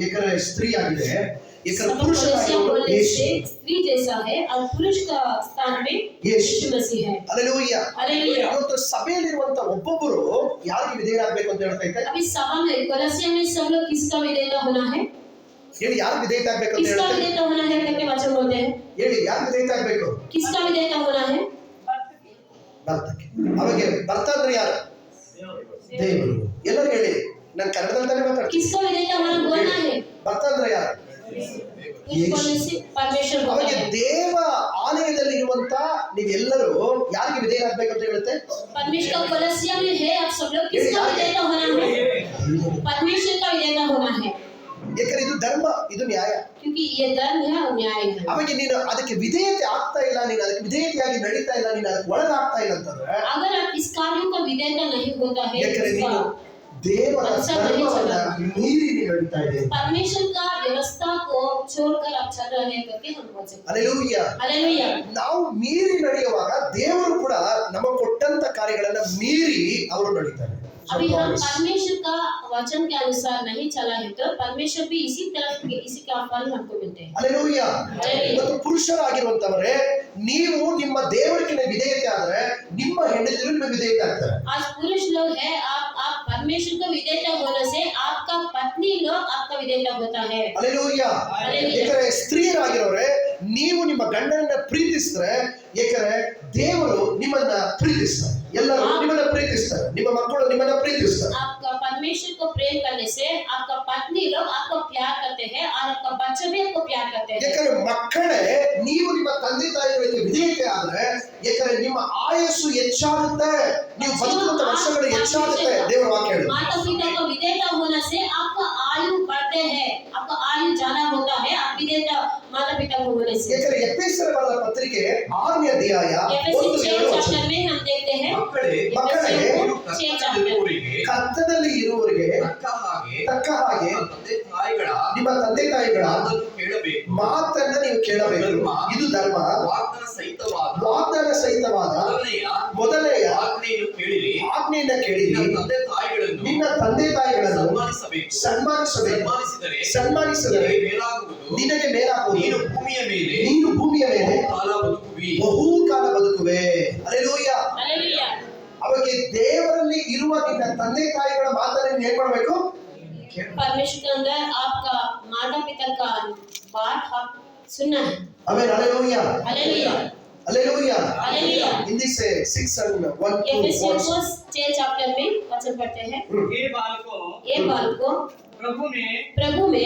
ಏಕರ ಸ್ತ್ರೀ ಆಗಿದೆ, ಏಕರ सब ಪುರುಷ कलीसिया बोलने ಯೇಸು. से स्त्री जैसा है और पुरुष का स्थान में यीशु मसीह है। ಹಲ್ಲೆಲೂಯಾ. हालेलुया। ಇವತ್ತು ಸಭೆಯಲ್ಲಿರುವಂತ ಒಬ್ಬೊಬ್ಬರು ಯಾರಿಗೆ ವಿಧೇಯರಾಗಬೇಕು ಅಂತ ಹೇಳ್ತಾ ಇದ್ದಾರೆ? अभी सभा में कलीसिया में सब लोग किसका विधेयता होना है? ಹೇಳಿ, ಯಾರು ವಿಧೇಯತೆ ಆಗ್ಬೇಕು ಅಂತ किसका ಹೇಳ್ತಾರೆ? विधेयता होना है करके वचन बोलते हैं। ಹೇಳಿ, ಯಾರು ವಿಧೇಯತೆ ಆಗ್ಬೇಕು? किसका विधेयता होना है? ಭರ್ತಕ್ಕೆ. ಅವಾಗ ಭರ್ತ ಅಂದ್ರೆ ಯಾರು? ದೇವರು. ಎಲ್ಲರೂ ಹೇಳಿ, ನಾನು ಕನ್ನಡದಲ್ಲಿ ತಾನೇ ಮಾತಾಡ್ತೀನಿ. किसका विधेयता होना बोलना है? ಭರ್ತ ಅಂದ್ರೆ ಯಾರು? परमेश्वर होता ಅವಾಗ है। ದೇವ ಆಲಯದಲ್ಲಿ ಇರುವಂತ ನೀವೆಲ್ಲರೂ ಯಾರಿಗೆ ವಿಧೇಯರಾಗಬೇಕಂತ ಹೇಳುತ್ತೆ? परमेश्वर का कलीसिया में है, आप सब लोग किसका विधेयता होना है? परमेश्वर का विधेयता होना है, ಯಾಕಂದ್ರೆ ಇದು ಧರ್ಮ, ಇದು ನ್ಯಾಯ. क्योंकि ये धर्म है और न्याय है। ಅವಾಗ ನೀನು ಅದಕ್ಕೆ ವಿಧೇಯತೆ ಆಗ್ತಾ ಇಲ್ಲ, ನೀನು ಅದಕ್ಕೆ ವಿಧೇಯತೆಯಾಗಿ ನಡೀತಾ ಇಲ್ಲ, ನೀನು ಅದಕ್ಕೆ ಒಳಗಾಗ್ತಾ ಇಲ್ಲ ಅಂತಂದ್ರೆ, अगर आप इस कार्यों का विधेयता नहीं होता है, ಯಾಕಂದ್ರೆ ನೀನು ದೇವರ ಧರ್ಮವನ್ನ ಮೀರಿ ನೀನು ನಡೀತಾ ಇದೆ. परमेश्वर का व्यवस्था को छोड़कर आप चल रहे हैं करके हम बोल सकते हैं। ಹಲ್ಲೆಲೂಯಾ. हालेलुया। ನಾವು ಮೀರಿ ನಡೆಯುವಾಗ ದೇವರು ಕೂಡ ನಮ್ಮ ಕೊಟ್ಟಂತ ಕಾರ್ಯಗಳನ್ನ ಮೀರಿ ಅವರು ನಡೀತಾರೆ. अभी हम परमेश्वर का वचन के अनुसार नहीं चला है तो परमेश्वर भी इसी का फल हमको मिलते हैं। ಹಲ್ಲೆಲೂಯಾ. ಇವತ್ತು ಪುರುಷರಾಗಿರುವಂತವರೇ, ನೀವು ನಿಮ್ಮ ದೇವರಿಗೆ ವಿಧೇಯತೆ ಆದ್ರೆ ನಿಮ್ಮ ಹೆಂಡತಿರು ನಿಮ್ಮ ವಿಧೇಯತೆ ಆಗ್ತಾರೆ. आज पुरुष लोग हैं, आप परमेश्वर को विधेयता होने से आपका पत्नी लोग आपका विधेयता होता है। ಹಲ್ಲೆಲೂಯಾ. ಯಾಕಂದ್ರೆ ಸ್ತ್ರೀಯರಾಗಿರೋರೆ, ನೀವು ನಿಮ್ಮ ಗಂಡನನ್ನ ಪ್ರೀತಿಸಿದ್ರೆ, ಯಾಕಂದ್ರೆ ದೇವರು ನಿಮ್ಮನ್ನ ಪ್ರೀತಿಸ್ತಾರೆ, ಎಲ್ಲರೂ ನಿಮ್ಮನ್ನ ಪ್ರೀತಿಸ್ತಾರೆ, ನಿಮ್ಮ ಮಕ್ಕಳು ನಿಮ್ಮನ್ನ ಪ್ರೀತಿಸ್ತಾರೆ. आपका परमेश्वर को प्रेम करने से आपका पत्नी लोग आपको प्यार करते हैं और आपका बच्चे भी आपको प्यार करते हैं। ಯಾಕಂದ್ರೆ ಮಕ್ಕಳೇ, ನೀವು ನಿಮ್ಮ ತಂದೆ ತಾಯಿಗಳಿಗೆ ವಿಧೇಯತೆ ಆದ್ರೆ, ಯಾಕಂದ್ರೆ ನಿಮ್ಮ ಆಯಸ್ಸು ಹೆಚ್ಚಾಗುತ್ತೆ, ನೀವು ಬದುಕುವಂತ ವರ್ಷಗಳು ಹೆಚ್ಚಾಗುತ್ತೆ. ದೇವರ ವಾಕ್ಯ ಹೇಳುತ್ತೆ. माता पिता को विधेयता होने से आपका आयु बढ़ते हैं, आपका आयु ज्यादा होता है, आप विधेयता माता पिता को होने से। ಯಾಕಂದ್ರೆ ಎಫೆಸರ ಬರೆದ ಪತ್ರಿಕೆ 6ನೇ ಅಧ್ಯಾಯ 1-2 चैप्टर में हम देखते हैं, ಮಕ್ಕಳೇ ಕರ್ತನಲ್ಲಿ ಇರುವವರಿಗೆ ತಕ್ಕ ಹಾಗೆ ನಿಮ್ಮ ತಂದೆ ತಾಯಿಗಳ ಮಾತನ್ನ ನೀವು ಕೇಳಬೇಕು. ಇದು ಧರ್ಮ. ವಾಗ್ದಾನ ಸಹಿತವಾದ ಮೊದಲನೆಯ ಆಜ್ಞೆಯನ್ನ ಕೇಳಿರಿ. ನಿನ್ನ ತಂದೆ ತಾಯಿಗಳನ್ನು ಸನ್ಮಾನಿಸಬೇಕು. ಸನ್ಮಾನಿಸಿದರೆ ನಿನಗೆ ಮೇಲಾಗುವುದು. ನೀನು ಭೂಮಿಯ ಮೇಲೆ ಬಹುಕಾಲ ಬದುಕುವೆ. ಹಲ್ಲೆಲೂಯಾ. हालेलुया। ಅವಾಗ ದೇವರಲ್ಲಿ ಇರುವ ನಿನ್ನ ತಂದೆ ತಾಯಿಗಳ ಮಾತನ್ನು ಏನ್ ಮಾಡ್ಬೇಕು? परमेश्वर के अंदर आपका माता पिता का बात आप सुनना है। Amen. Hallelujah. Hallelujah. Hallelujah. Hallelujah. Hindi से 6 and 1 to एफेसियों 6 चैप्टर में वचन पढ़ते हैं। ये बालकों प्रभु में प्रभु में